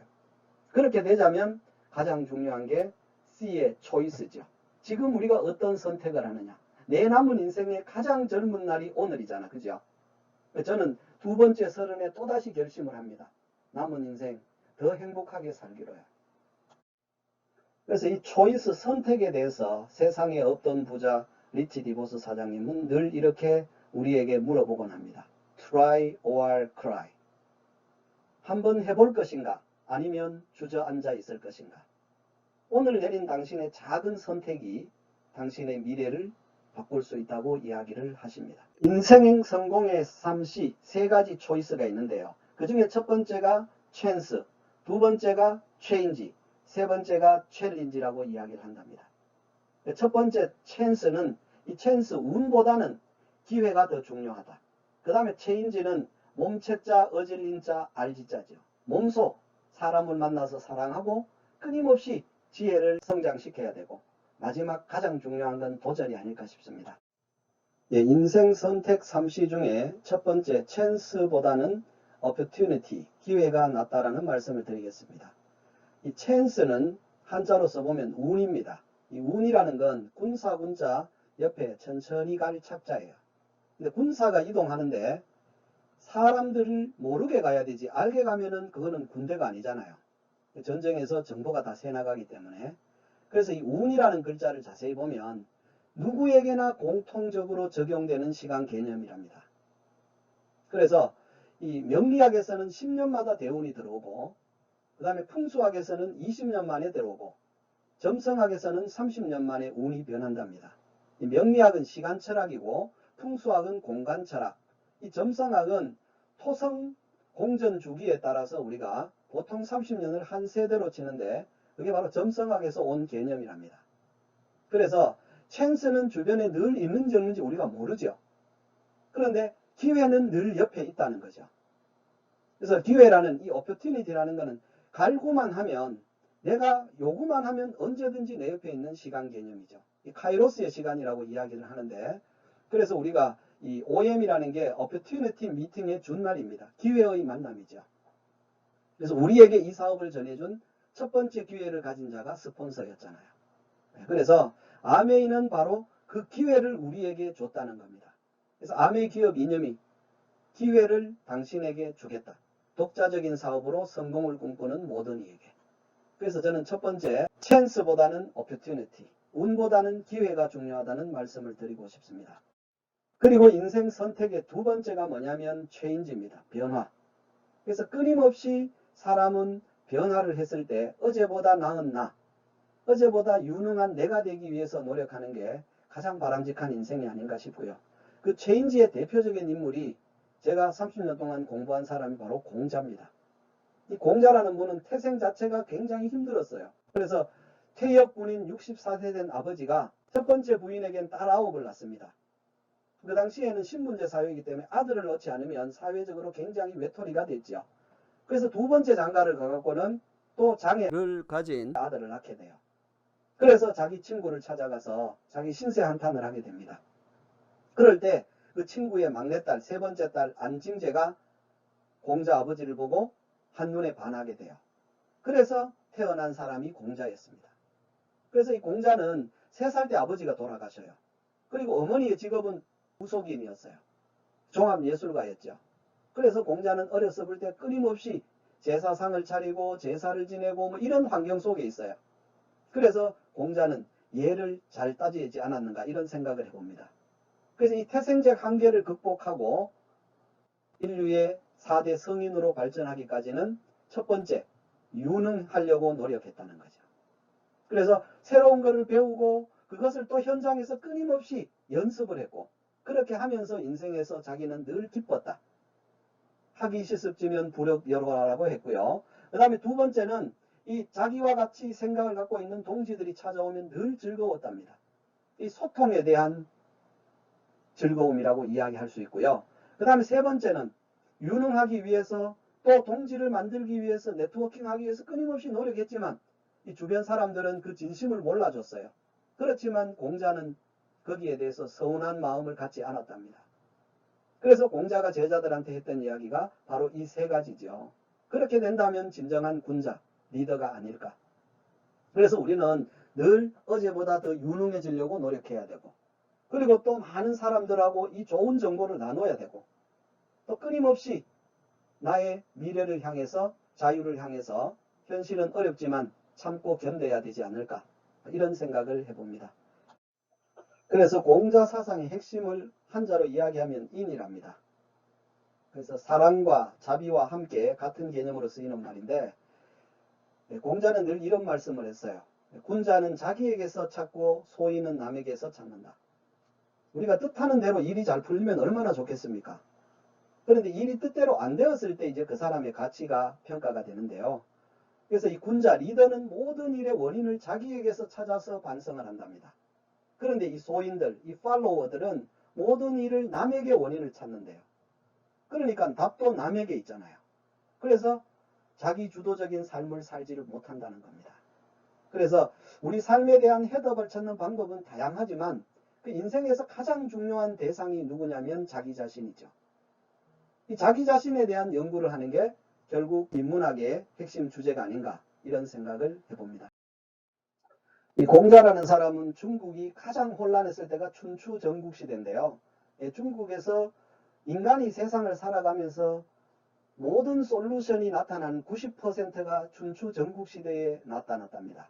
그렇게 되자면 가장 중요한 게 C의 초이스죠. 지금 우리가 어떤 선택을 하느냐. 내 남은 인생의 가장 젊은 날이 오늘이잖아. 그죠? 저는 두 번째 서른에 또다시 결심을 합니다. 남은 인생 더 행복하게 살기로요. 그래서 이 초이스 선택에 대해서 세상에 없던 부자 리치 디보스 사장님은 늘 이렇게 우리에게 물어보곤 합니다. Try or cry. 한번 해볼 것인가? 아니면 주저앉아 있을 것인가? 오늘 내린 당신의 작은 선택이 당신의 미래를 바꿀 수 있다고 이야기를 하십니다. 인생 성공의 3C, 세 가지 초이스가 있는데요. 그 중에 첫 번째가 찬스, 두 번째가 체인지, 세 번째가 챌린지라고 이야기를 한답니다. 첫 번째 찬스는 이 찬스 운보다는 기회가 더 중요하다. 그 다음에 체인지는 몸체자, 어질린자, 알지자죠. 몸소 사람을 만나서 사랑하고 끊임없이 지혜를 성장시켜야 되고, 마지막 가장 중요한 건 도전이 아닐까 싶습니다. 인생 선택 3C 중에 첫 번째 찬스보다는 opportunity, 기회가 낫다라는 말씀을 드리겠습니다. 이 찬스는 한자로 써보면 운입니다. 이 운이라는 건 군사 옆에 천천히 갈 착자예요. 근데 군사가 이동하는데 사람들을 모르게 가야 되지, 알게 가면은 그거는 군대가 아니잖아요. 전쟁에서 정보가 다 새나가기 때문에. 그래서 이 운이라는 글자를 자세히 보면 누구에게나 공통적으로 적용되는 시간 개념이랍니다. 그래서 이 명리학에서는 10년마다 대운이 들어오고, 그 다음에 풍수학에서는 20년 만에 들어오고, 점성학에서는 30년 만에 운이 변한답니다. 이 명리학은 시간 철학이고, 풍수학은 공간 철학, 이 점성학은 토성 공전 주기에 따라서 우리가 보통 30년을 한 세대로 치는데, 그게 바로 점성학에서 온 개념이랍니다. 그래서 찬스는 주변에 늘 있는지 없는지 우리가 모르죠. 그런데 기회는 늘 옆에 있다는 거죠. 그래서 기회라는 이 opportunity라는 거는 갈구만 하면, 내가 요구만 하면 언제든지 내 옆에 있는 시간 개념이죠. 이 카이로스의 시간이라고 이야기를 하는데, 그래서 우리가 이 OM이라는 게 opportunity meeting의 준말입니다. 기회의 만남이죠. 그래서 우리에게 이 사업을 전해준 첫 번째 기회를 가진 자가 스폰서였잖아요. 그래서 아메이는 바로 그 기회를 우리에게 줬다는 겁니다. 그래서 아메이 기업 이념이 기회를 당신에게 주겠다. 독자적인 사업으로 성공을 꿈꾸는 모든 이에게. 그래서 저는 첫 번째 찬스보다는 opportunity, 운보다는 기회가 중요하다는 말씀을 드리고 싶습니다. 그리고 인생 선택의 두 번째가 뭐냐면 체인지입니다. 변화. 그래서 끊임없이 사람은 변화를 했을 때 어제보다 나은 나, 어제보다 유능한 내가 되기 위해서 노력하는 게 가장 바람직한 인생이 아닌가 싶고요. 그 체인지의 대표적인 인물이 제가 30년 동안 공부한 사람이 바로 공자입니다. 이 공자라는 분은 태생 자체가 굉장히 힘들었어요. 그래서 퇴역 군인 64세 된 아버지가 첫 번째 부인에겐 딸 9을 낳습니다. 그 당시에는 신분제 사회이기 때문에 아들을 낳지 않으면 사회적으로 굉장히 외톨이가 됐죠. 그래서 두 번째 장가를 가갖고는 또 장애를 가진 아들을 낳게 돼요. 그래서 자기 친구를 찾아가서 자기 신세 한탄을 하게 됩니다. 그럴 때 그 친구의 막내딸, 세 번째 딸 안징제가 공자 아버지를 보고 한눈에 반하게 돼요. 그래서 태어난 사람이 공자였습니다. 그래서 이 공자는 3살 때 아버지가 돌아가셔요. 그리고 어머니의 직업은 무속인이었어요. 종합예술가였죠. 그래서 공자는 어렸을 때 끊임없이 제사상을 차리고 제사를 지내고 뭐 이런 환경 속에 있어요. 그래서 공자는 예를 잘 따지지 않았는가 이런 생각을 해봅니다. 그래서 이 태생적 한계를 극복하고 인류의 4대 성인으로 발전하기까지는 첫 번째, 유능하려고 노력했다는 거죠. 그래서 새로운 것을 배우고 그것을 또 현장에서 끊임없이 연습을 했고 그렇게 하면서 인생에서 자기는 늘 기뻤다. 하기 실습지면 부력여로라고 했고요. 그 다음에 두 번째는 이 자기와 같이 생각을 갖고 있는 동지들이 찾아오면 늘 즐거웠답니다. 이 소통에 대한 즐거움이라고 이야기할 수 있고요. 그 다음에 세 번째는 유능하기 위해서 또 동지를 만들기 위해서 네트워킹하기 위해서 끊임없이 노력했지만 이 주변 사람들은 그 진심을 몰라줬어요. 그렇지만 공자는 거기에 대해서 서운한 마음을 갖지 않았답니다. 그래서 공자가 제자들한테 했던 이야기가 바로 이 세 가지죠. 그렇게 된다면 진정한 군자, 리더가 아닐까. 그래서 우리는 늘 어제보다 더 유능해지려고 노력해야 되고 그리고 또 많은 사람들하고 이 좋은 정보를 나눠야 되고 또 끊임없이 나의 미래를 향해서 자유를 향해서 현실은 어렵지만 참고 견뎌야 되지 않을까 이런 생각을 해봅니다. 그래서 공자 사상의 핵심을 한자로 이야기하면 인이랍니다. 그래서 사랑과 자비와 함께 같은 개념으로 쓰이는 말인데 공자는 늘 이런 말씀을 했어요. 군자는 자기에게서 찾고 소인은 남에게서 찾는다. 우리가 뜻하는 대로 일이 잘 풀리면 얼마나 좋겠습니까? 그런데 일이 뜻대로 안 되었을 때 이제 그 사람의 가치가 평가가 되는데요. 그래서 이 군자, 리더는 모든 일의 원인을 자기에게서 찾아서 반성을 한답니다. 그런데 이 소인들, 이 팔로워들은 모든 일을 남에게 원인을 찾는데요. 그러니까 답도 남에게 있잖아요. 그래서 자기 주도적인 삶을 살지를 못한다는 겁니다. 그래서 우리 삶에 대한 해답을 찾는 방법은 다양하지만 그 인생에서 가장 중요한 대상이 누구냐면 자기 자신이죠. 이 자기 자신에 대한 연구를 하는 게 결국 인문학의 핵심 주제가 아닌가 이런 생각을 해봅니다. 이 공자라는 사람은 중국이 가장 혼란했을 때가 춘추 전국 시대인데요. 중국에서 인간이 세상을 살아가면서 모든 솔루션이 나타난 90%가 춘추 전국 시대에 나타났답니다.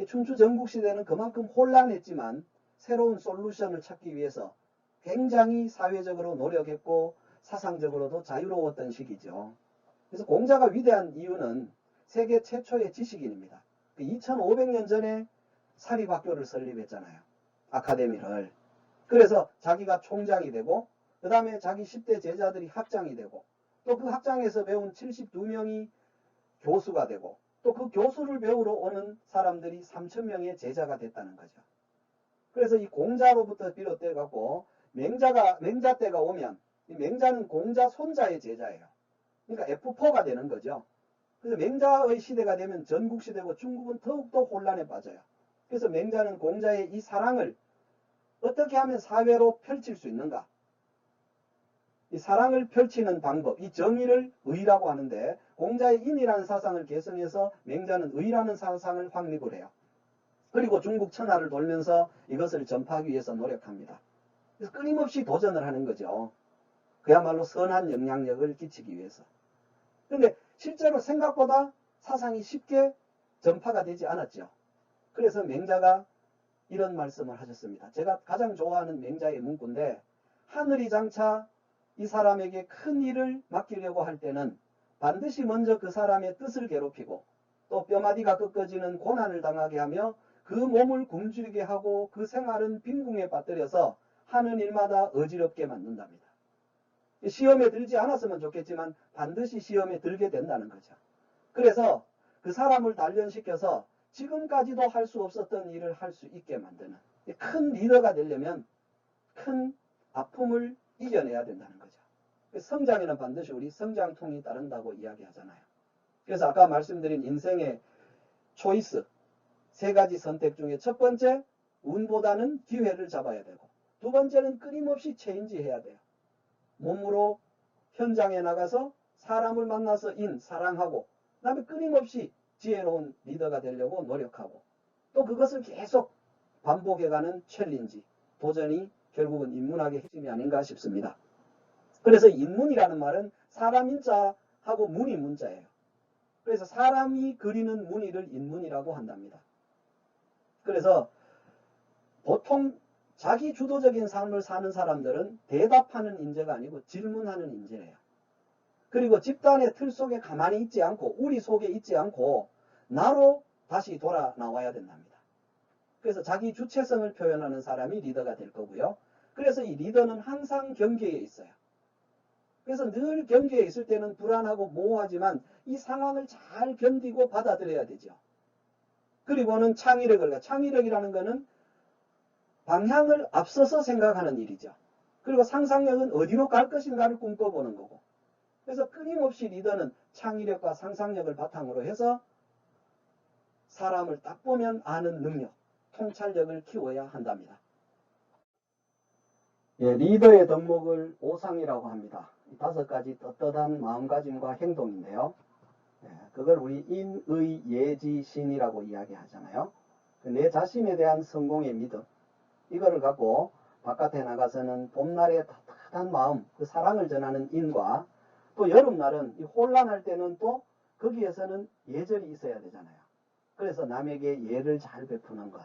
춘추 전국 시대는 그만큼 혼란했지만 새로운 솔루션을 찾기 위해서 굉장히 사회적으로 노력했고 사상적으로도 자유로웠던 시기죠. 그래서 공자가 위대한 이유는 세계 최초의 지식인입니다. 2500년 전에 사립학교를 설립했잖아요. 아카데미를. 그래서 자기가 총장이 되고 그 다음에 자기 10대 제자들이 학장이 되고 또 그 학장에서 배운 72명이 교수가 되고 또 그 교수를 배우러 오는 사람들이 3000명의 제자가 됐다는 거죠. 그래서 이 공자로부터 비롯돼 갖고 맹자 때가 오면 이 맹자는 공자 손자의 제자예요. 그러니까 F4가 되는 거죠. 그래서 맹자의 시대가 되면 전국 시대고 중국은 더욱더 혼란에 빠져요. 그래서 맹자는 공자의 이 사랑을 어떻게 하면 사회로 펼칠 수 있는가? 이 사랑을 펼치는 방법, 이 정의를 의라고 하는데 공자의 인이라는 사상을 계승해서 맹자는 의라는 사상을 확립을 해요. 그리고 중국 천하를 돌면서 이것을 전파하기 위해서 노력합니다. 그래서 끊임없이 도전을 하는 거죠. 그야말로 선한 영향력을 끼치기 위해서. 그런데 실제로 생각보다 사상이 쉽게 전파가 되지 않았죠. 그래서 맹자가 이런 말씀을 하셨습니다. 제가 가장 좋아하는 맹자의 문구인데 하늘이 장차 이 사람에게 큰 일을 맡기려고 할 때는 반드시 먼저 그 사람의 뜻을 괴롭히고 또 뼈마디가 꺾어지는 고난을 당하게 하며 그 몸을 굶주리게 하고 그 생활은 빈궁에 빠뜨려서 하는 일마다 어지럽게 만든답니다. 시험에 들지 않았으면 좋겠지만 반드시 시험에 들게 된다는 거죠. 그래서 그 사람을 단련시켜서 지금까지도 할 수 없었던 일을 할 수 있게 만드는, 큰 리더가 되려면 큰 아픔을 이겨내야 된다는 거죠. 성장에는 반드시 우리 성장통이 따른다고 이야기하잖아요. 그래서 아까 말씀드린 인생의 초이스, 세 가지 선택 중에 첫 번째, 운보다는 기회를 잡아야 되고, 두 번째는 끊임없이 체인지해야 돼요. 몸으로 현장에 나가서 사람을 만나서 사랑하고, 그 다음에 끊임없이 지혜로운 리더가 되려고 노력하고, 또 그것을 계속 반복해가는 챌린지, 도전이 결국은 인문학의 핵심이 아닌가 싶습니다. 그래서 인문이라는 말은 사람 인자하고 문이 문자예요. 그래서 사람이 그리는 무늬를 인문이라고 한답니다. 그래서 보통 자기 주도적인 삶을 사는 사람들은 대답하는 인재가 아니고 질문하는 인재예요. 그리고 집단의 틀 속에 가만히 있지 않고, 우리 속에 있지 않고 나로 다시 돌아 나와야 된답니다. 그래서 자기 주체성을 표현하는 사람이 리더가 될 거고요. 그래서 이 리더는 항상 경계에 있어요. 그래서 늘 경계에 있을 때는 불안하고 모호하지만 이 상황을 잘 견디고 받아들여야 되죠. 그리고는 창의력이라는 것은 방향을 앞서서 생각하는 일이죠. 그리고 상상력은 어디로 갈 것인가를 꿈꿔보는 거고. 그래서 끊임없이 리더는 창의력과 상상력을 바탕으로 해서 사람을 딱 보면 아는 능력, 통찰력을 키워야 한답니다. 리더의 덕목을 오상이라고 합니다. 5가지 떳떳한 마음가짐과 행동인데요. 그걸 우리 인의 예지 신이라고 이야기하잖아요. 내 자신에 대한 성공의 믿음, 이거를 갖고 바깥에 나가서는 봄날의 따뜻한 마음, 그 사랑을 전하는 인과, 또 여름날은 이 혼란할 때는 또 거기에서는 예절이 있어야 되잖아요. 그래서 남에게 예를 잘 베푸는 것,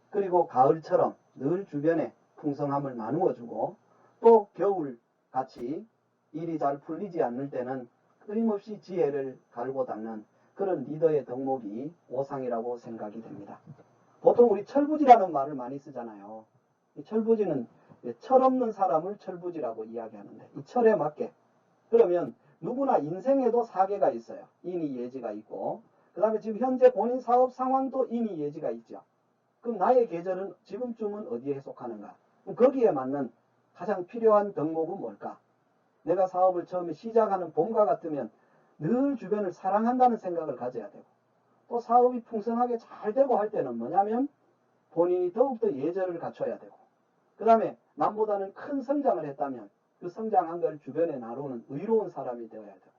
그리고 가을처럼 늘 주변에 풍성함을 나누어주고, 또 겨울같이 일이 잘 풀리지 않을 때는 끊임없이 지혜를 갈고 닦는 그런 리더의 덕목이 오상이라고 생각이 됩니다. 보통 우리 철부지라는 말을 많이 쓰잖아요. 이 철부지는 철없는 사람을 철부지라고 이야기하는데, 이 철에 맞게, 그러면 누구나 인생에도 사계가 있어요. 인이 예지가 있고, 그 다음에 지금 현재 본인 사업 상황도 인이 예지가 있죠. 그럼 나의 계절은 지금쯤은 어디에 속하는가? 거기에 맞는 가장 필요한 덕목은 뭘까? 내가 사업을 처음에 시작하는 봄과 같으면 늘 주변을 사랑한다는 생각을 가져야 되고, 또 사업이 풍성하게 잘 되고 할 때는 뭐냐면 본인이 더욱더 예절을 갖춰야 되고, 그 다음에 남보다는 큰 성장을 했다면 그 성장한 걸 주변에 나누는 의로운 사람이 되어야 되고,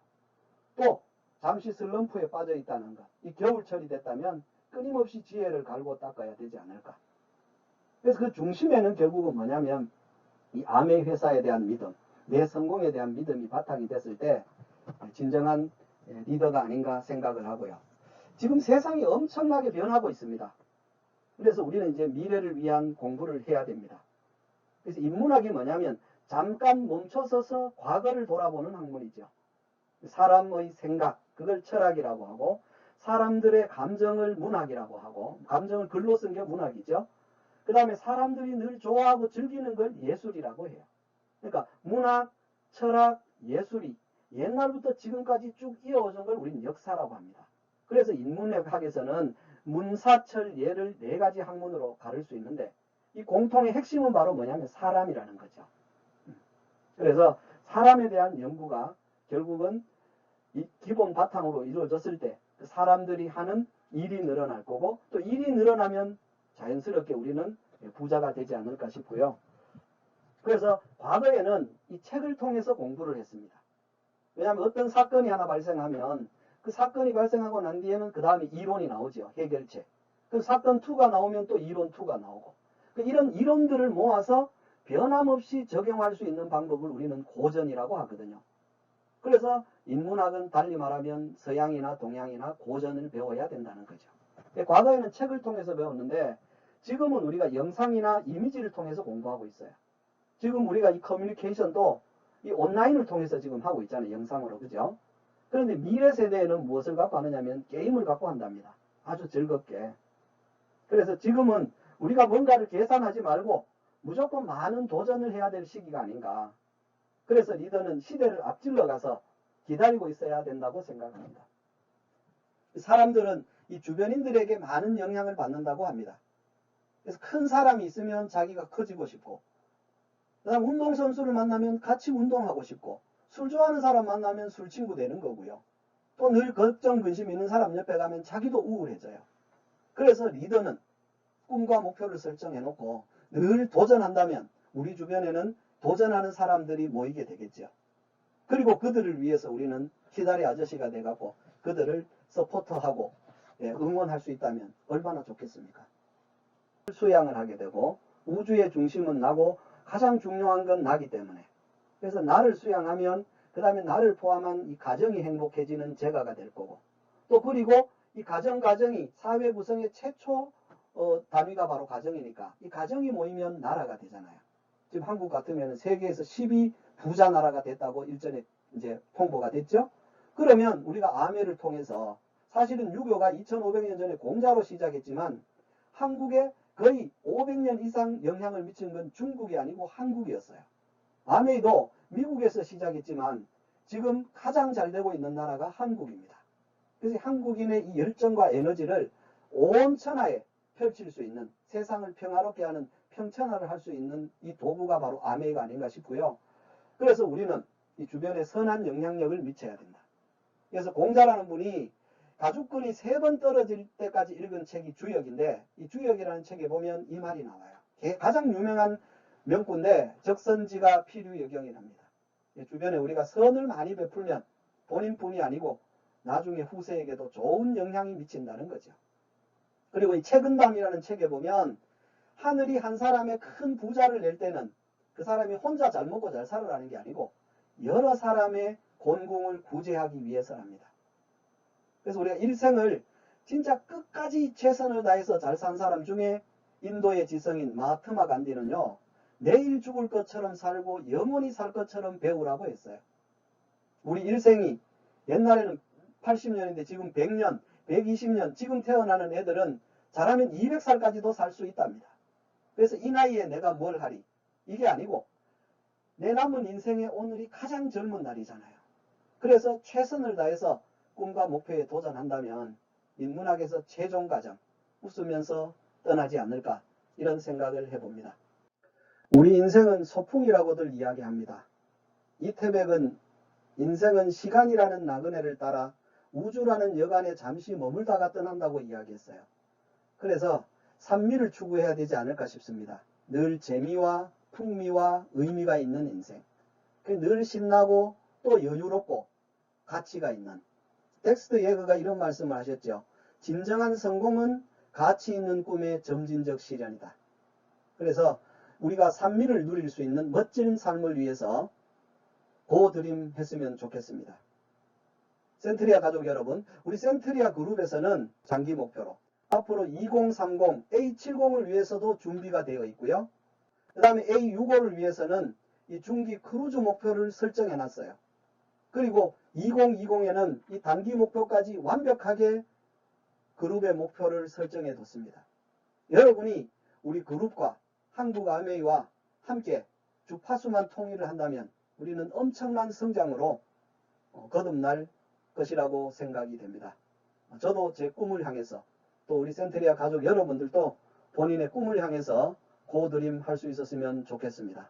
또 잠시 슬럼프에 빠져 있다는 것, 이 겨울철이 됐다면 끊임없이 지혜를 갈고 닦아야 되지 않을까. 그래서 그 중심에는 결국은 뭐냐면 이 아메 회사에 대한 믿음, 내 성공에 대한 믿음이 바탕이 됐을 때 진정한 리더가 아닌가 생각을 하고요. 지금 세상이 엄청나게 변하고 있습니다. 그래서 우리는 이제 미래를 위한 공부를 해야 됩니다. 그래서 인문학이 뭐냐면 잠깐 멈춰서서 과거를 돌아보는 학문이죠. 사람의 생각, 그걸 철학이라고 하고, 사람들의 감정을 문학이라고 하고, 감정을 글로 쓴 게 문학이죠. 그 다음에 사람들이 늘 좋아하고 즐기는 걸 예술이라고 해요. 그러니까 문학, 철학, 예술이 옛날부터 지금까지 쭉 이어오는 걸 우리는 역사라고 합니다. 그래서 인문학에서는 문사철 예를 4가지 학문으로 가를 수 있는데, 이 공통의 핵심은 바로 뭐냐면 사람이라는 거죠. 그래서 사람에 대한 연구가 결국은 이 기본 바탕으로 이루어졌을 때 사람들이 하는 일이 늘어날 거고, 또 일이 늘어나면 자연스럽게 우리는 부자가 되지 않을까 싶고요. 그래서 과거에는 이 책을 통해서 공부를 했습니다. 왜냐하면 어떤 사건이 하나 발생하면 그 사건이 발생하고 난 뒤에는 그 다음에 이론이 나오죠. 해결책. 그 사건 2가 나오면 또 이론 2가 나오고, 이런 이론들을 모아서 변함없이 적용할 수 있는 방법을 우리는 고전이라고 하거든요. 그래서 인문학은 달리 말하면 서양이나 동양이나 고전을 배워야 된다는 거죠. 과거에는 책을 통해서 배웠는데 지금은 우리가 영상이나 이미지를 통해서 공부하고 있어요. 지금 우리가 이 커뮤니케이션도 이 온라인을 통해서 지금 하고 있잖아요. 영상으로. 그죠? 그런데 미래 세대에는 무엇을 갖고 하느냐면 게임을 갖고 한답니다. 아주 즐겁게. 그래서 지금은 우리가 뭔가를 계산하지 말고 무조건 많은 도전을 해야 될 시기가 아닌가. 그래서 리더는 시대를 앞질러 가서 기다리고 있어야 된다고 생각합니다. 사람들은 이 주변인들에게 많은 영향을 받는다고 합니다. 그래서 큰 사람이 있으면 자기가 커지고 싶고, 그다음 운동선수를 만나면 같이 운동하고 싶고, 술 좋아하는 사람 만나면 술 친구 되는 거고요. 또 늘 걱정 근심 있는 사람 옆에 가면 자기도 우울해져요. 그래서 리더는 꿈과 목표를 설정해 놓고 늘 도전한다면 우리 주변에는 도전하는 사람들이 모이게 되겠죠. 그리고 그들을 위해서 우리는 기다리 아저씨가 돼갖고 그들을 서포터하고 응원할 수 있다면 얼마나 좋겠습니까? 수양을 하게 되고 우주의 중심은 나고 가장 중요한 건 나기 때문에, 그래서 나를 수양하면 그 다음에 나를 포함한 이 가정이 행복해지는 제가가 될 거고, 또 그리고 이 가정이 사회 구성의 최초 단위가 바로 가정이니까 이 가정이 모이면 나라가 되잖아요. 지금 한국 같으면 세계에서 12 부자 나라가 됐다고 일전에 이제 통보가 됐죠. 그러면 우리가 아메를 통해서 사실은 유교가 2500년 전에 공자로 시작했지만 한국에 거의 500년 이상 영향을 미친 건 중국이 아니고 한국이었어요. 아메이도 미국에서 시작했지만 지금 가장 잘 되고 있는 나라가 한국입니다. 그래서 한국인의 이 열정과 에너지를 온 천하에 펼칠 수 있는, 세상을 평화롭게 하는 평천하를 할 수 있는 이 도구가 바로 아메이가 아닌가 싶고요. 그래서 우리는 이 주변에 선한 영향력을 미쳐야 된다. 그래서 공자라는 분이 가죽끈이 3번 떨어질 때까지 읽은 책이 주역인데, 이 주역이라는 책에 보면 이 말이 나와요. 가장 유명한 명구인데 적선지가 필유여경이랍니다. 주변에 우리가 선을 많이 베풀면 본인뿐이 아니고 나중에 후세에게도 좋은 영향이 미친다는 거죠. 그리고 이 책은담이라는 책에 보면 하늘이 한 사람의 큰 부자를 낼 때는 그 사람이 혼자 잘 먹고 잘 살아라는 게 아니고 여러 사람의 곤궁을 구제하기 위해서랍니다. 그래서 우리가 일생을 진짜 끝까지 최선을 다해서 잘 산 사람 중에 인도의 지성인 마하트마 간디는요, 내일 죽을 것처럼 살고 영원히 살 것처럼 배우라고 했어요. 우리 일생이 옛날에는 80년인데 지금 100년, 120년, 지금 태어나는 애들은 잘하면 200살까지도 살 수 있답니다. 그래서 이 나이에 내가 뭘 하리? 이게 아니고 내 남은 인생의 오늘이 가장 젊은 날이잖아요. 그래서 최선을 다해서 꿈과 목표에 도전한다면 인문학에서 최종 과정, 웃으면서 떠나지 않을까, 이런 생각을 해봅니다. 우리 인생은 소풍이라고들 이야기합니다. 이태백은 인생은 시간이라는 나그네를 따라 우주라는 여간에 잠시 머물다가 떠난다고 이야기했어요. 그래서 산미를 추구해야 되지 않을까 싶습니다. 늘 재미와 풍미와 의미가 있는 인생, 늘 신나고 또 여유롭고 가치가 있는, 덱스터 예거가 이런 말씀을 하셨죠. 진정한 성공은 가치 있는 꿈의 점진적 실현이다. 그래서 우리가 산미를 누릴 수 있는 멋진 삶을 위해서 고드림 했으면 좋겠습니다. 센트리아 가족 여러분, 우리 센트리아 그룹에서는 장기 목표로 앞으로 2030 A70을 위해서도 준비가 되어 있고요. 그 다음에 A65를 위해서는 이 중기 크루즈 목표를 설정해 놨어요. 그리고 2020에는 이 단기 목표까지 완벽하게 그룹의 목표를 설정해 뒀습니다. 여러분이 우리 그룹과 한국 아메이와 함께 주파수만 통일을 한다면 우리는 엄청난 성장으로 거듭날 것이라고 생각이 됩니다. 저도 제 꿈을 향해서, 또 우리 센트리아 가족 여러분들도 본인의 꿈을 향해서 고드림 할 수 있었으면 좋겠습니다.